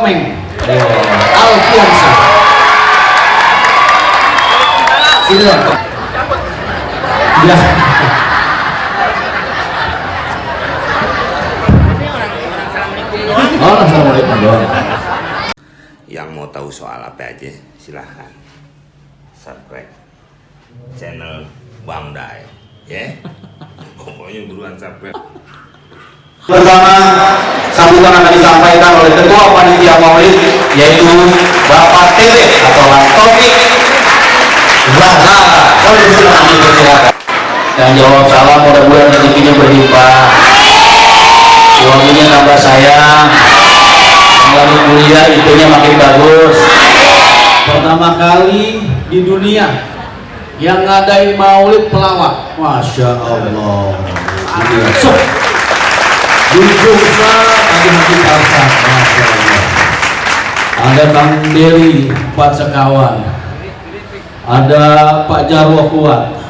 Komeng Alfiansyah. Sini dong. Ya. Oh, assalamualaikum dong. Yang mau tahu soal apa aja silahkan subscribe channel Bang Dai ya. Pokoknya buruan subscribe. Pertama, sambutan akan disampaikan oleh Ketua Panitia Maulid, yaitu Bapak Tele atau Taufik Zahra. Dan jawab salam, mudah-mudahan rezekinya berlimpah, suaminya nambah sayang, melalui kuliah itunya makin bagus. Pertama kali di dunia yang ngadain maulid pelawak, masya Allah. So, di Jogja ada Haji Tarsan, masya Allah. Ada Bang Deli 4 sekawan, ada Pak Jarwo Kuat.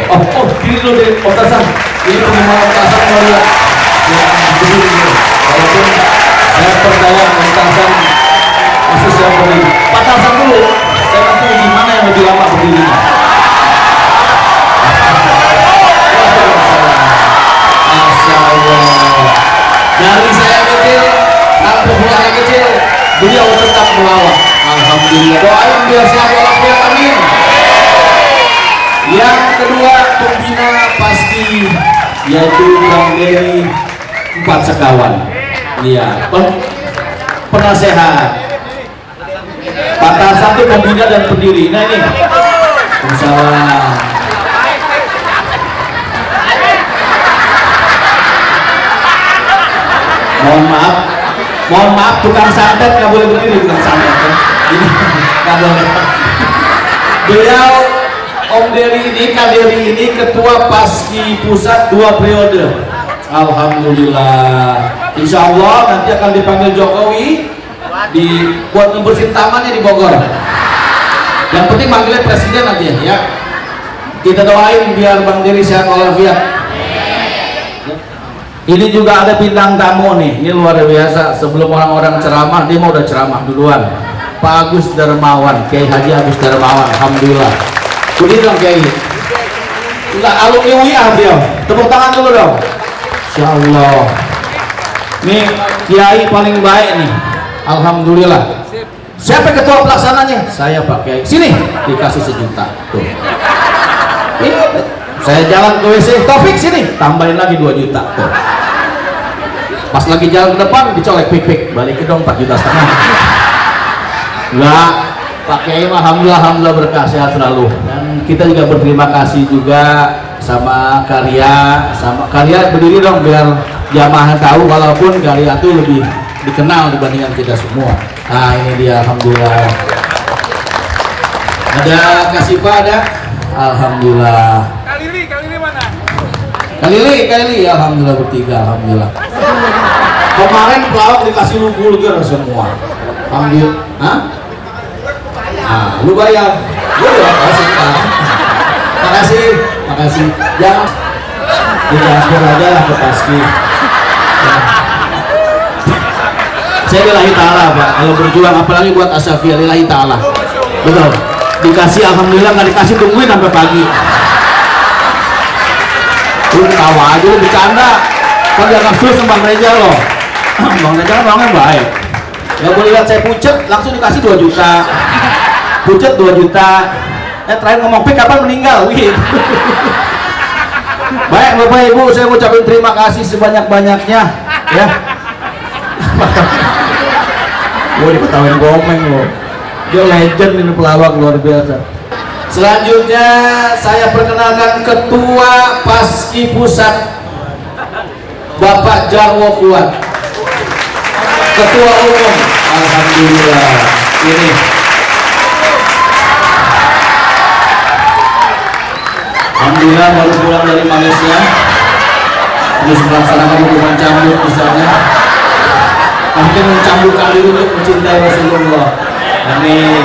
Oh, ini dulu dari Otasan. Ini penggemar Otasan mau lihat. Ya, begini. Walaupun saya percaya Otasan masih siap berdiri. Pak Tarsan dulu. Saya nanti gimana yang lebih lama berdirinya. Masya Allah. Dari saya kecil sampai bulan kecil, beliau tetap melawak. Alhamdulillah. Doain biar selalu walafiat, amin. Yang kedua, pembina pasti, yaitu Bang Deli 4 sekawan. Iya, penasehat. Pak Tarsan itu pembina dan pendiri. Nah ini, Waalaikumsalam. Mohon maaf, tukang santet nggak boleh berdiri, tukang santet kan? Ini nggak boleh. Beliau Om Deli ini, Kak Deli ini ketua Paski Pusat 2 periode. Alhamdulillah. Insya Allah nanti akan dipanggil Jokowi buat ngebersihin tamannya di Bogor. Yang penting manggilnya presiden aja ya. Kita doain biar Bang Deli sehat walafiat. Ini juga ada bintang tamu nih, ini luar biasa. Sebelum orang-orang ceramah, dia mau udah ceramah duluan. Pak Agus Darmawan, Kiai Haji Agus Darmawan, alhamdulillah. Begitu dong Kiai. Enggak, alumni UIA beliau. Tepuk tangan dulu dong. Insya Allah. Nih Kiai paling baik nih. Alhamdulillah. Siapa ketua pelaksananya? Saya Pak Kiai. Sini dikasih 1 juta. Tuh. Ini saya jalan ke WC, Taufik sini, tambahin lagi 2 juta. Tuh. Pas lagi jalan ke depan dicolek pipik, balik ke dong 4,5 juta. Enggak, Pak Kiai alhamdulillah berkah, sehat selalu. Dan kita juga berterima kasih juga sama Karya berdiri dong biar jamaah tahu walaupun Karya itu lebih dikenal dibandingkan kita semua. Nah ini dia, alhamdulillah. Ada Kasifa, ada alhamdulillah. Kalili mana? Kalili, alhamdulillah bertiga, alhamdulillah. Kemarin pelawak dikasih lu vulgar semua. Alhamdulillah. Hah? Ah, lu bayar. Gue udah kasih kan. Makasih. Jangan ditransfer aja lah ke Paski. Saya lillahi ta'ala Pak, kalau berjuang apalagi buat Asyafiah lillahi ta'ala. Betul. Dikasih alhamdulillah, nggak dikasih tungguin sampai pagi. Lu tawa aja, lu bercanda. Kan jangan sus sama Bang Reza loh. Bang Reza kan orangnya baik. Gak boleh lihat saya pucet, langsung dikasih 2 juta. Pucet 2 juta. Terakhir ngomong pik kapan meninggal gitu. Baik Bapak Ibu, saya ucapin terima kasih sebanyak-banyaknya ya. Gue diketawain Komeng loh. Dia legend ini, pelawak luar biasa. Selanjutnya saya perkenalkan Ketua Paski Pusat Bapak Jarwo Kuat, Ketua Umum. Alhamdulillah. Ini alhamdulillah baru pulang dari Malaysia, terus melaksanakan hukuman cambuk di sana. Akhirnya mencambukkan diri untuk mencintai Rasulullah. Amin.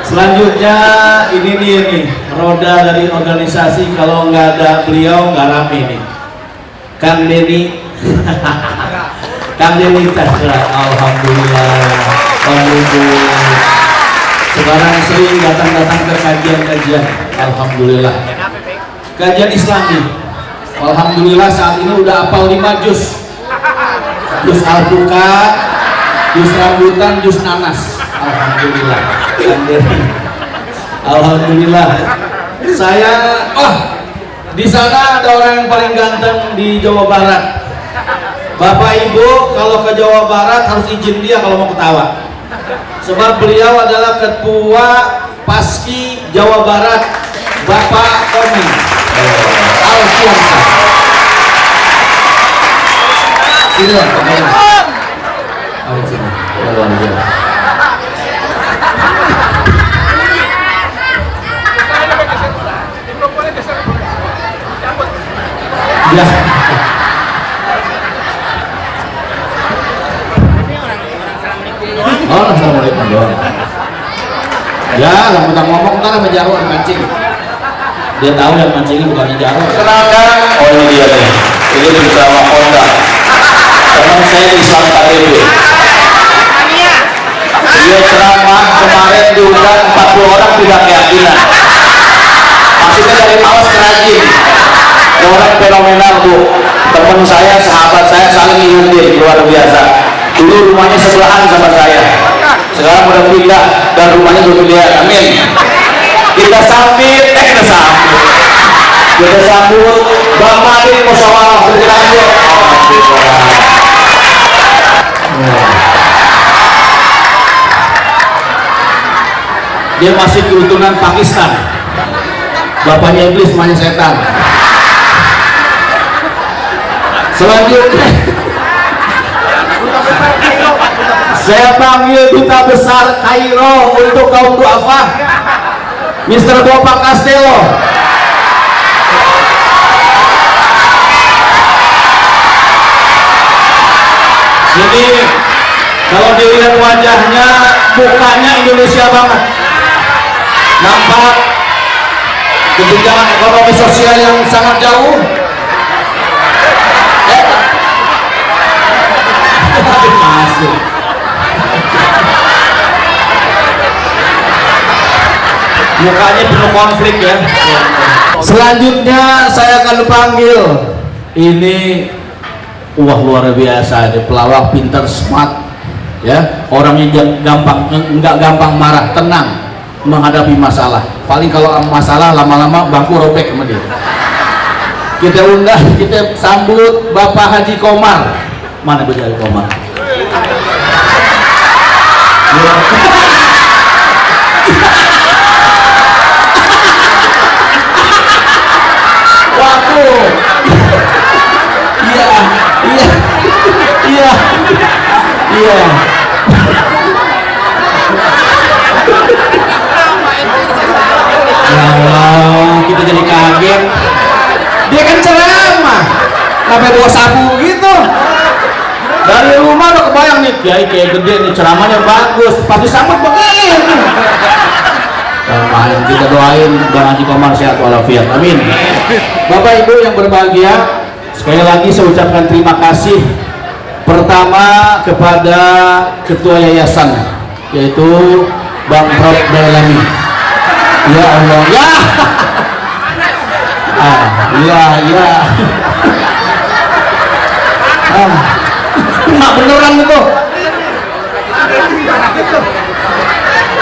Selanjutnya ini nih roda dari organisasi, kalau nggak ada beliau nggak rame nih. Kang Denny Kang Deni Cakra, alhamdulillah. Alhamdulillah. Sekarang sering datang ke kajian-kajian, alhamdulillah. Kajian Islami, alhamdulillah saat ini udah hafal 5 juz. Juz Al-Buka, juz rambutan, juz nanas. Alhamdulillah. Kang Deni. Alhamdulillah. Saya, di sana ada orang yang paling ganteng di Jawa Barat. Bapak Ibu kalau ke Jawa Barat harus izin dia kalau mau ketawa. Sebab beliau adalah ketua Paski Jawa Barat, Bapak Koming Alfiansa. Sini dong, sini. Ya. Oh, assalamualaikum doang. Ya, lama tak ngomong ntar sama Jarwo mancing. Dia tahu yang mancingnya bukan Jarwo. Kenalkan, oh ini dia nih. Ini bersama Honda. Teman saya di Islam KTP. Dia ceramah kemarin diundang 40 orang tidak keyakinan. Maksudnya dari malas ke rajin. Orang fenomenal Bu. Teman saya, sahabat saya saling ingetin, luar biasa. Dulu rumahnya sebelahan sama saya. Sekarang udah pindah dan rumahnya berpilihan. Amin. Kita sambut Bang Madin musyawarah berkelanjut. Dia masih keturunan Pakistan. Bapaknya iblis, mamanya setan. Selanjutnya saya panggil Duta Besar Kairo untuk kaum duafa, Mr. Bopak Castello. Ini kalau dilihat wajahnya, mukanya Indonesia banget. Nampak kebijakan ekonomi sosial yang sangat jauh. Masuk. Mukanya penuh konflik ya. Selanjutnya saya akan panggil ini, wah luar biasa, ini pelawak pintar, smart ya, orangnya nggak gampang marah, tenang menghadapi masalah. Paling kalau masalah lama-lama bangku robek sama dia. Kita undang, kita sambut Bapak Haji Komar. Mana Bapak Haji Komar? Waduh. Iya. Ya Allah, kita jadi kaget. Dia kan ceramah, sampai bawa sapu gitu. Dari rumah udah kebayang nih, kiai kayak gede nih, ceramahnya bagus, pasti sambut begini. Main, kita doain Bang Haji Komar sehat walafiat, amin. Bapak Ibu yang berbahagia, sekali lagi saya ucapkan terima kasih pertama kepada Ketua Yayasan, yaitu Bang Prof Dailami. Ya Allah, ya. Nggak beneran itu.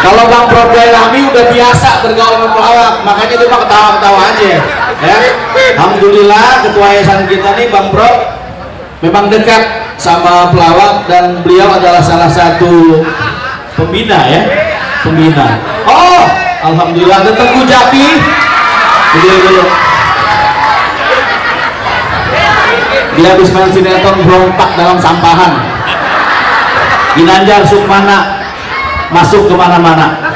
Kalau Bang Prof Dailami udah biasa bergaul sama pelawak, makanya dia mah ketawa-ketawa aja ya. Alhamdulillah ketua yayasan kita nih Bang Prof memang dekat sama pelawak dan beliau adalah salah satu pembina ya, pembina. Oh, alhamdulillah ada Teguh Jaki. Dulu. Dia habis main sinetron berontak dalam sampahan. Ginanjar Sukmana masuk kemana-mana,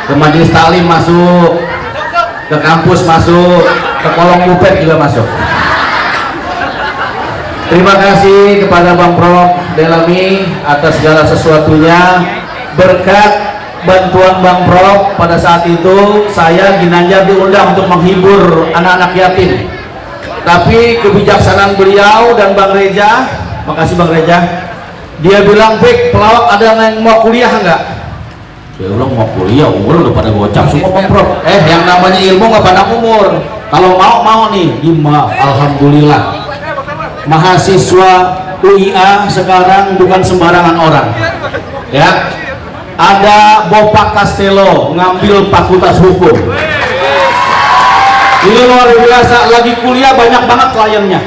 ke majelis taklim masuk, ke kampus masuk, ke kolong bupet juga masuk. Terima kasih kepada Bang Prof Dailami atas segala sesuatunya. Berkat bantuan Bang Prof pada saat itu saya Ginanjar diundang untuk menghibur anak-anak yatim, tapi kebijaksanaan beliau dan Bang Reja makasih Bang Reja. Dia bilang, Bek, pelawak ada yang mau kuliah nggak? Saya bilang mau kuliah, umur udah pada gocap semua Bang Prof. Yang namanya ilmu nggak pada umur. Kalau mau nih, alhamdulillah. Mahasiswa UIA sekarang bukan sembarangan orang. Ya, ada Bopak Castello ngambil Fakultas Hukum. Ini luar biasa, lagi kuliah banyak banget kliennya.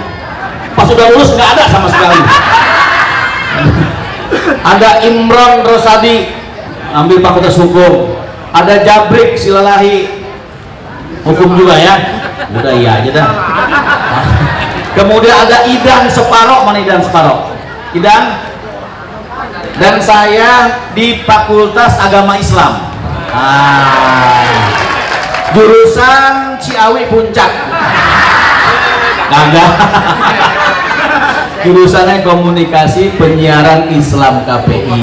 Pas sudah lulus nggak ada sama sekali. Ada Imron Rosadi ambil Fakultas Hukum. Ada Jabrik Silalahi hukum juga ya. Udah iya aja dah. Kemudian ada Idan Separok, mana Idan Separok? Idan. Dan saya di Fakultas Agama Islam. Jurusan Ciawi Puncak. Kagak. Jurusannya Komunikasi Penyiaran Islam KPI.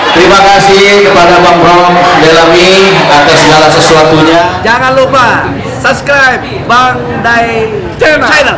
Terima kasih kepada Bang Brom Delami atas segala sesuatunya. Jangan lupa subscribe Bang Dai channel.